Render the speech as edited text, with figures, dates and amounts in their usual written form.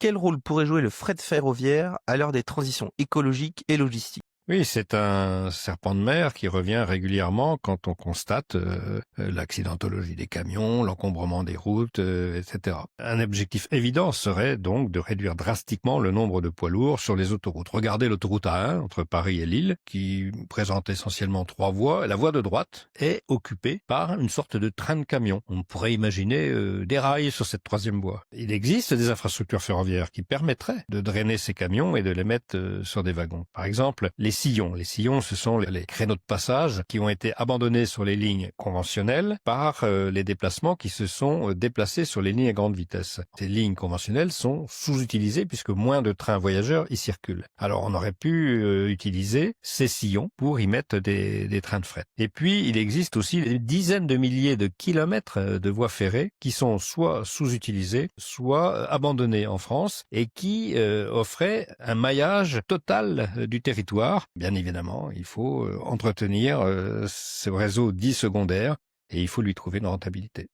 quel rôle pourrait jouer le fret ferroviaire à l'heure des transitions écologiques et logistiques? Oui, c'est un serpent de mer qui revient régulièrement quand on constate l'accidentologie des camions, l'encombrement des routes, etc. Un objectif évident serait donc de réduire drastiquement le nombre de poids lourds sur les autoroutes. Regardez l'autoroute A1 entre Paris et Lille, qui présente essentiellement 3 voies. La voie de droite est occupée par une sorte de train de camions. On pourrait imaginer des rails sur cette troisième voie. Il existe des infrastructures ferroviaires qui permettraient de drainer ces camions et de les mettre sur des wagons. Par exemple, les sillons. Les sillons, ce sont les créneaux de passage qui ont été abandonnés sur les lignes conventionnelles par les déplacements qui se sont déplacés sur les lignes à grande vitesse. Ces lignes conventionnelles sont sous-utilisées puisque moins de trains voyageurs y circulent. Alors on aurait pu utiliser ces sillons pour y mettre des trains de fret. Et puis il existe aussi des dizaines de milliers de kilomètres de voies ferrées qui sont soit sous-utilisées, soit abandonnées en France et qui offraient un maillage total du territoire. Bien évidemment, il faut entretenir ce réseau dit secondaire et il faut lui trouver une rentabilité.